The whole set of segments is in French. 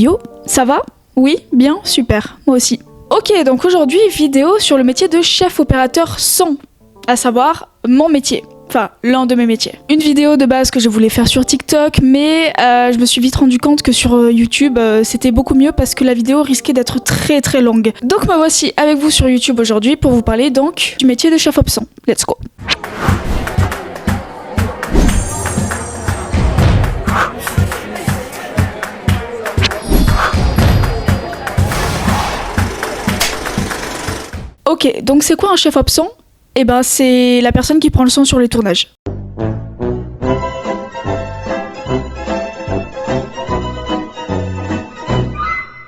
Yo, ça va? Oui, bien, super, moi aussi. Ok, donc aujourd'hui, vidéo sur le métier de chef opérateur son, à savoir mon métier. Enfin, l'un de mes métiers. Une vidéo de base que je voulais faire sur TikTok, mais je me suis vite rendu compte que sur YouTube, c'était beaucoup mieux parce que la vidéo risquait d'être très très longue. Donc me voici avec vous sur YouTube aujourd'hui pour vous parler donc du métier de chef op son. Let's go. Ok, donc c'est quoi un chef op son ? Eh ben, c'est la personne qui prend le son sur les tournages.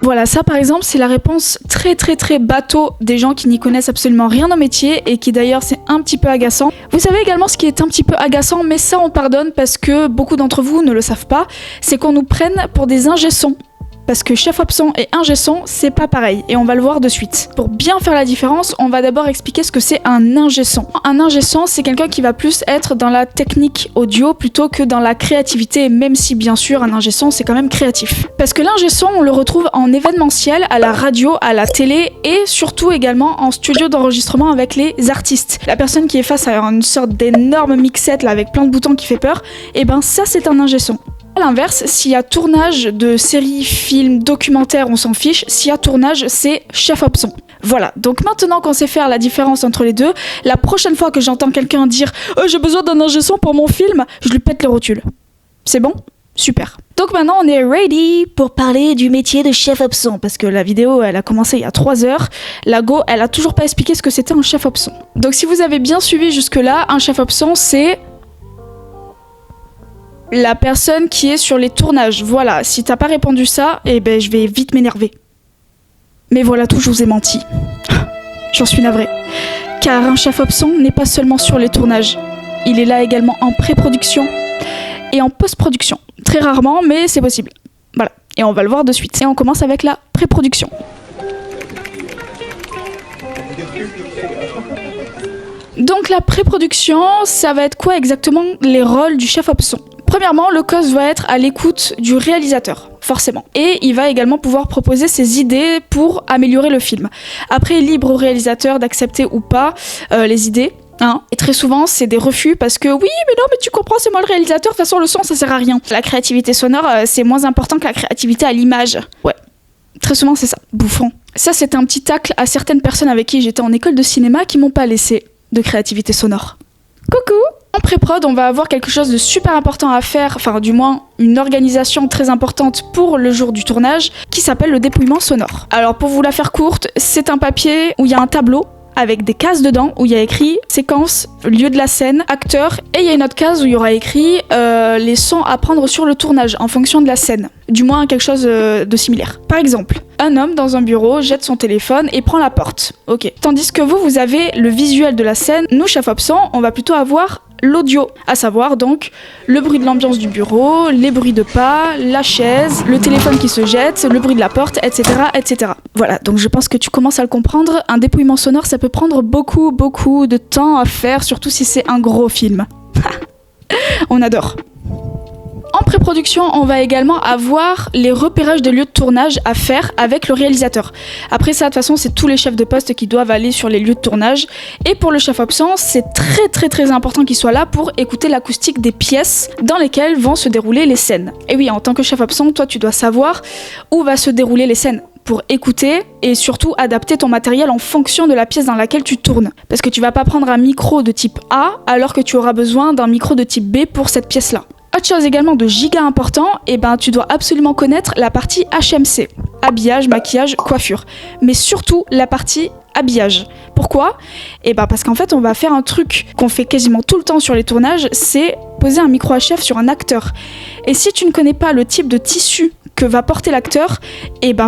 Voilà, ça par exemple, c'est la réponse très très très bateau des gens qui n'y connaissent absolument rien au métier et qui d'ailleurs c'est un petit peu agaçant. Vous savez également ce qui est un petit peu agaçant, mais ça on pardonne parce que beaucoup d'entre vous ne le savent pas, c'est qu'on nous prenne pour des ingé-sons. Parce que chef op son et ingé son, c'est pas pareil, et on va le voir de suite. Pour bien faire la différence, on va d'abord expliquer ce que c'est un ingé son. Un ingé son, c'est quelqu'un qui va plus être dans la technique audio plutôt que dans la créativité, même si bien sûr un ingé son c'est quand même créatif. Parce que l'ingé son, on le retrouve en événementiel, à la radio, à la télé, et surtout également en studio d'enregistrement avec les artistes. La personne qui est face à une sorte d'énorme mixette là avec plein de boutons qui fait peur, et ben ça c'est un ingé son. A l'inverse, s'il y a tournage de séries, films, documentaires, on s'en fiche. S'il y a tournage, c'est chef op son. Voilà, donc maintenant qu'on sait faire la différence entre les deux, la prochaine fois que j'entends quelqu'un dire « j'ai besoin d'un ingé son pour mon film », je lui pète les rotules. C'est bon ? Super. Donc maintenant on est ready pour parler du métier de chef op son, parce que la vidéo elle a commencé il y a 3 heures, la Go elle a toujours pas expliqué ce que c'était un chef op son. Donc si vous avez bien suivi jusque là, un chef op son c'est la personne qui est sur les tournages. Voilà, si t'as pas répondu ça, eh ben je vais vite m'énerver. Mais voilà tout, je vous ai menti. J'en suis navrée. Car un chef op son n'est pas seulement sur les tournages. Il est là également en pré-production et en post-production. Très rarement, mais c'est possible. Voilà, et on va le voir de suite. Et on commence avec la pré-production. Donc la pré-production, ça va être quoi exactement les rôles du chef op son ? Premièrement, le cos va être à l'écoute du réalisateur, forcément. Et il va également pouvoir proposer ses idées pour améliorer le film. Après, libre au réalisateur d'accepter ou pas les idées. Hein. Et très souvent, c'est des refus parce que oui, mais non, mais tu comprends, c'est moi le réalisateur, de toute façon, le son, ça sert à rien. La créativité sonore, c'est moins important que la créativité à l'image. Ouais, très souvent, c'est ça. Bouffon. Ça, c'est un petit tacle à certaines personnes avec qui j'étais en école de cinéma qui m'ont pas laissé de créativité sonore. Coucou! En pré-prod, on va avoir quelque chose de super important à faire, enfin du moins une organisation très importante pour le jour du tournage, qui s'appelle le dépouillement sonore. Alors pour vous la faire courte, c'est un papier où il y a un tableau avec des cases dedans où il y a écrit séquence, lieu de la scène, acteur, et il y a une autre case où il y aura écrit les sons à prendre sur le tournage en fonction de la scène. Du moins quelque chose de similaire. Par exemple, un homme dans un bureau jette son téléphone et prend la porte. Ok. Tandis que vous avez le visuel de la scène, nous, chef op son, on va plutôt avoir l'audio, à savoir donc le bruit de l'ambiance du bureau, les bruits de pas, la chaise, le téléphone qui se jette, le bruit de la porte, etc., etc. Voilà, donc je pense que tu commences à le comprendre, un dépouillement sonore ça peut prendre beaucoup de temps à faire, surtout si c'est un gros film. On adore. En pré-production, on va également avoir les repérages des lieux de tournage à faire avec le réalisateur. Après ça, de toute façon, c'est tous les chefs de poste qui doivent aller sur les lieux de tournage. Et pour le chef op son, c'est très important qu'il soit là pour écouter l'acoustique des pièces dans lesquelles vont se dérouler les scènes. Et oui, en tant que chef op son, toi, tu dois savoir où va se dérouler les scènes pour écouter et surtout adapter ton matériel en fonction de la pièce dans laquelle tu tournes. Parce que tu vas pas prendre un micro de type A alors que tu auras besoin d'un micro de type B pour cette pièce-là. Autre chose également de giga important, tu dois absolument connaître la partie HMC. Habillage, maquillage, coiffure. Mais surtout la partie habillage. Pourquoi ? Parce qu'en fait, on va faire un truc qu'on fait quasiment tout le temps sur les tournages, c'est poser un micro HF sur un acteur. Et si tu ne connais pas le type de tissu que va porter l'acteur,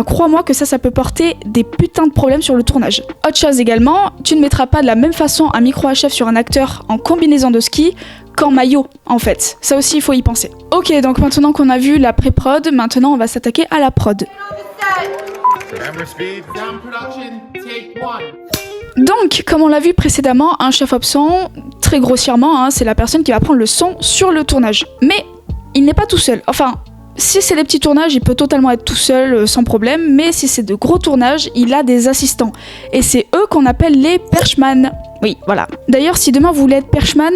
crois-moi que ça peut porter des putains de problèmes sur le tournage. Autre chose également, tu ne mettras pas de la même façon un micro HF sur un acteur en combinaison de ski qu'en maillot, en fait. Ça aussi, il faut y penser. Ok, donc maintenant qu'on a vu la pré-prod, maintenant on va s'attaquer à la prod. Donc, comme on l'a vu précédemment, un chef op son, très grossièrement, c'est la personne qui va prendre le son sur le tournage. Mais il n'est pas tout seul. Enfin, Si c'est des petits tournages, il peut totalement être tout seul, sans problème, mais si c'est de gros tournages, il a des assistants. Et c'est eux qu'on appelle les perchman. Oui, voilà. D'ailleurs, si demain vous voulez être perchman,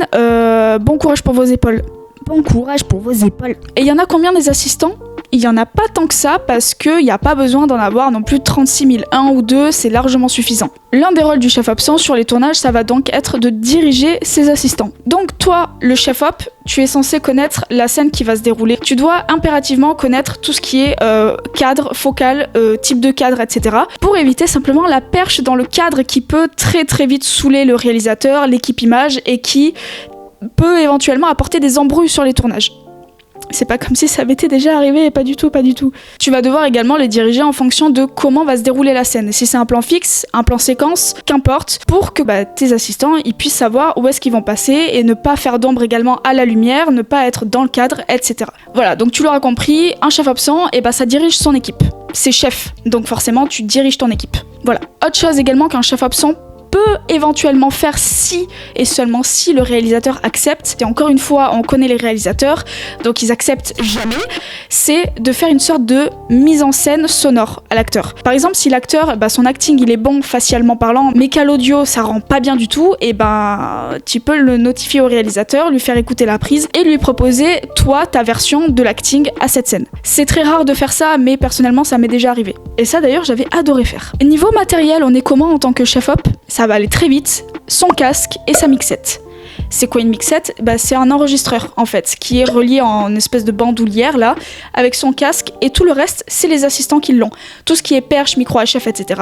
bon courage pour vos épaules. Bon courage pour vos épaules. Et il y en a combien des assistants ? Il n'y en a pas tant que ça parce qu'il n'y a pas besoin d'en avoir non plus 36 000. Un ou deux, c'est largement suffisant. L'un des rôles du chef absent sur les tournages, ça va donc être de diriger ses assistants. Donc toi, le chef op, tu es censé connaître la scène qui va se dérouler. Tu dois impérativement connaître tout ce qui est cadre, focal, type de cadre, etc. pour éviter simplement la perche dans le cadre qui peut très très vite saouler le réalisateur, l'équipe image et qui peut éventuellement apporter des embrouilles sur les tournages. C'est pas comme si ça m'était déjà arrivé, pas du tout. Tu vas devoir également les diriger en fonction de comment va se dérouler la scène. Si c'est un plan fixe, un plan séquence, qu'importe, pour que tes assistants ils puissent savoir où est-ce qu'ils vont passer et ne pas faire d'ombre également à la lumière, ne pas être dans le cadre, etc. Voilà, donc tu l'auras compris, un chef absent, ça dirige son équipe. C'est chef, donc forcément tu diriges ton équipe. Voilà. Autre chose également qu'un chef absent peut éventuellement faire si et seulement si le réalisateur accepte, et encore une fois on connaît les réalisateurs donc ils acceptent jamais, c'est de faire une sorte de mise en scène sonore à l'acteur. Par exemple si l'acteur, son acting il est bon facialement parlant mais qu'à l'audio ça rend pas bien du tout, tu peux le notifier au réalisateur, lui faire écouter la prise et lui proposer toi ta version de l'acting à cette scène. C'est très rare de faire ça mais personnellement ça m'est déjà arrivé. Et ça d'ailleurs j'avais adoré faire. Niveau matériel, on est comment en tant que chef op ? Ça va aller très vite, son casque et sa mixette. C'est quoi une mixette ? C'est un enregistreur en fait, qui est relié en espèce de bandoulière là, avec son casque, et tout le reste, c'est les assistants qui l'ont. Tout ce qui est perche, micro HF, etc.,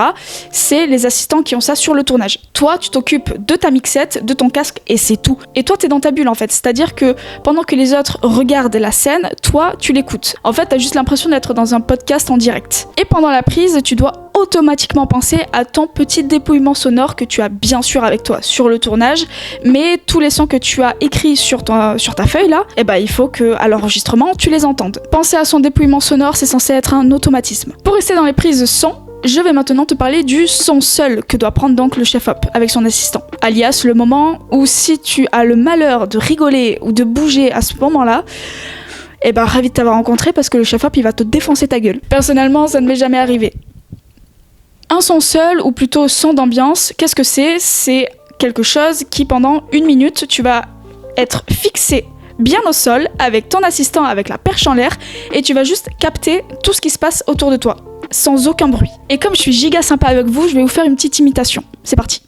c'est les assistants qui ont ça sur le tournage. Toi, tu t'occupes de ta mixette, de ton casque, et c'est tout. Et toi, t'es dans ta bulle en fait, c'est-à-dire que pendant que les autres regardent la scène, toi, tu l'écoutes. En fait, t'as juste l'impression d'être dans un podcast en direct. Et pendant la prise, tu dois automatiquement penser à ton petit dépouillement sonore que tu as bien sûr avec toi sur le tournage, mais tous les sons que tu as écrits sur ta feuille là, il faut que à l'enregistrement tu les entendes. Penser à son dépouillement sonore, c'est censé être un automatisme. Pour rester dans les prises son, je vais maintenant te parler du son seul que doit prendre donc le chef op avec son assistant. Alias le moment où si tu as le malheur de rigoler ou de bouger à ce moment-là, ravi de t'avoir rencontré parce que le chef op il va te défoncer ta gueule. Personnellement, ça ne m'est jamais arrivé. Un son seul, ou plutôt son d'ambiance, qu'est-ce que c'est ? C'est quelque chose qui, pendant 1 minute, tu vas être fixé bien au sol, avec ton assistant, avec la perche en l'air, et tu vas juste capter tout ce qui se passe autour de toi, sans aucun bruit. Et comme je suis giga sympa avec vous, je vais vous faire une petite imitation. C'est parti.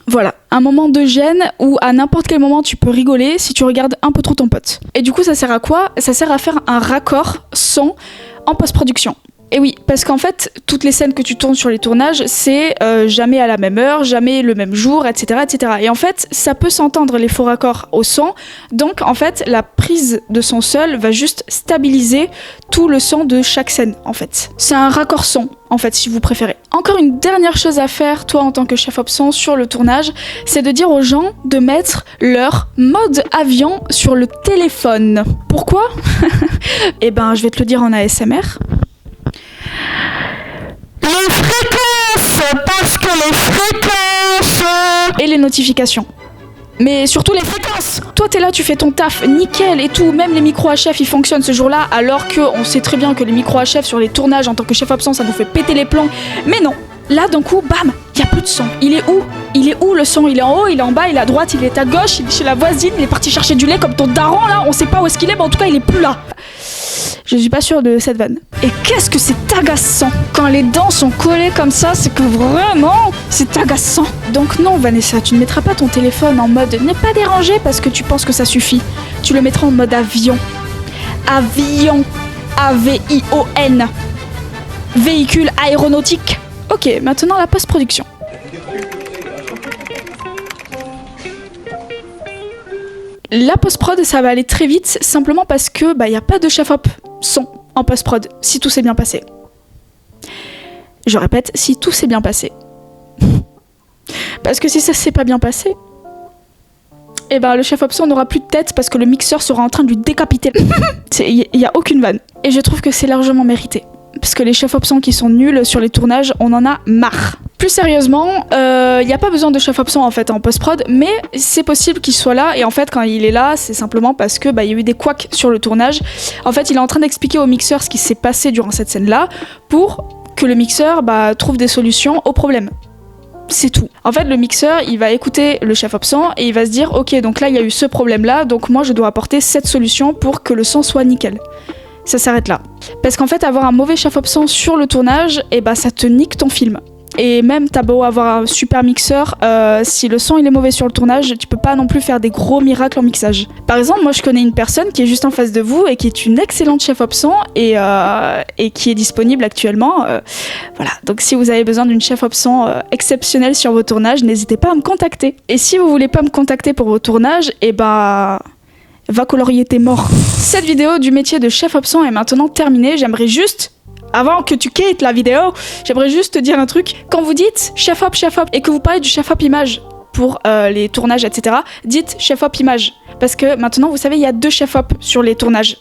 Voilà, un moment de gêne où à n'importe quel moment tu peux rigoler si tu regardes un peu trop ton pote. Et du coup, ça sert à quoi ? Ça sert à faire un raccord son en post-production. Et oui, parce qu'en fait, toutes les scènes que tu tournes sur les tournages, c'est jamais à la même heure, jamais le même jour, etc., etc. Et en fait, ça peut s'entendre les faux raccords au son. Donc, en fait, la prise de son seul va juste stabiliser tout le son de chaque scène, en fait. C'est un raccord son, en fait, si vous préférez. Encore une dernière chose à faire, toi, en tant que chef op son sur le tournage, c'est de dire aux gens de mettre leur mode avion sur le téléphone. Pourquoi ? Je vais te le dire en ASMR. Les fréquences, parce que les fréquences... Et les notifications. Mais surtout les fréquences. Toi t'es là, tu fais ton taf nickel et tout, même les micros HF ils fonctionnent ce jour-là, alors qu'on sait très bien que les micros HF sur les tournages en tant que chef absent ça nous fait péter les plombs. Mais non, là d'un coup, bam, il y a plus de son. Il est où le son ? Il est en haut, il est en bas, il est à droite, il est à gauche, il est chez la voisine, il est parti chercher du lait comme ton daron là, on sait pas où est-ce qu'il est, mais en tout cas il est plus là. Je suis pas sûre de cette vanne. Et qu'est-ce que c'est agaçant. Quand les dents sont collées comme ça, c'est que vraiment, c'est agaçant. Donc non, Vanessa, tu ne mettras pas ton téléphone en mode « ne pas déranger » parce que tu penses que ça suffit. Tu le mettras en mode avion. Avion. A-V-I-O-N. Véhicule aéronautique. Ok, maintenant la post-production. La post-prod, ça va aller très vite, simplement parce que y a pas de chef-op son en post-prod, si tout s'est bien passé. Je répète, si tout s'est bien passé. Parce que si ça s'est pas bien passé, et ben le chef option n'aura plus de tête parce que le mixeur sera en train de lui décapiter. Il y a aucune vanne. Et je trouve que c'est largement mérité. Parce que les chefs options qui sont nuls sur les tournages, on en a marre. Plus sérieusement, il n'y a pas besoin de chef option en fait en post-prod, mais c'est possible qu'il soit là. Et en fait, quand il est là, c'est simplement parce que y a eu des couacs sur le tournage. En fait, il est en train d'expliquer au mixeur ce qui s'est passé durant cette scène-là pour que le mixeur trouve des solutions au problème. C'est tout. En fait, le mixeur, il va écouter le chef option et il va se dire « Ok, donc là, il y a eu ce problème-là, donc moi, je dois apporter cette solution pour que le son soit nickel. » Ça s'arrête là. Parce qu'en fait, avoir un mauvais chef option sur le tournage, ça te nique ton film. Et même, t'as beau avoir un super mixeur, si le son il est mauvais sur le tournage, tu peux pas non plus faire des gros miracles en mixage. Par exemple, moi je connais une personne qui est juste en face de vous et qui est une excellente chef option et qui est disponible actuellement. Voilà, donc si vous avez besoin d'une chef option exceptionnelle sur vos tournages, n'hésitez pas à me contacter. Et si vous voulez pas me contacter pour vos tournages, va colorier tes morts. Cette vidéo du métier de chef option est maintenant terminée. J'aimerais juste, avant que tu quittes la vidéo, j'aimerais juste te dire un truc. Quand vous dites chef op, et que vous parlez du chef op image pour les tournages, etc., dites chef op image. Parce que maintenant, vous savez, il y a 2 chef op sur les tournages.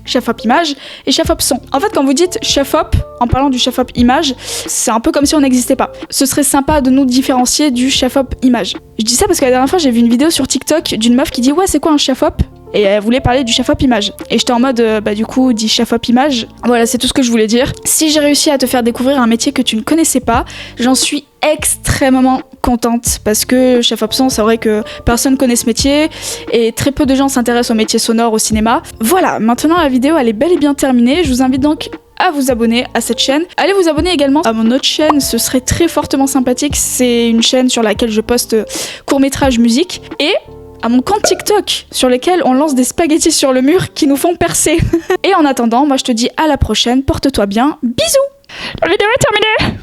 Chef op image et chef op son. En fait, quand vous dites chef op, en parlant du chef op image, c'est un peu comme si on n'existait pas. Ce serait sympa de nous différencier du chef op image. Je dis ça parce que la dernière fois, j'ai vu une vidéo sur TikTok d'une meuf qui dit « Ouais, c'est quoi un chef op ?» Et elle voulait parler du chef op image. Et j'étais en mode, du coup, dis chef op image. Voilà, c'est tout ce que je voulais dire. Si j'ai réussi à te faire découvrir un métier que tu ne connaissais pas, j'en suis extrêmement contente. Parce que chef option, c'est vrai que personne connaît ce métier. Et très peu de gens s'intéressent au métier sonore au cinéma. Voilà, maintenant la vidéo, elle est bel et bien terminée. Je vous invite donc à vous abonner à cette chaîne. Allez vous abonner également à mon autre chaîne, ce serait très fortement sympathique. C'est une chaîne sur laquelle je poste court-métrage musique. Et à mon compte TikTok, sur lequel on lance des spaghettis sur le mur qui nous font percer. Et en attendant, moi je te dis à la prochaine, porte-toi bien, bisous. La vidéo est terminée.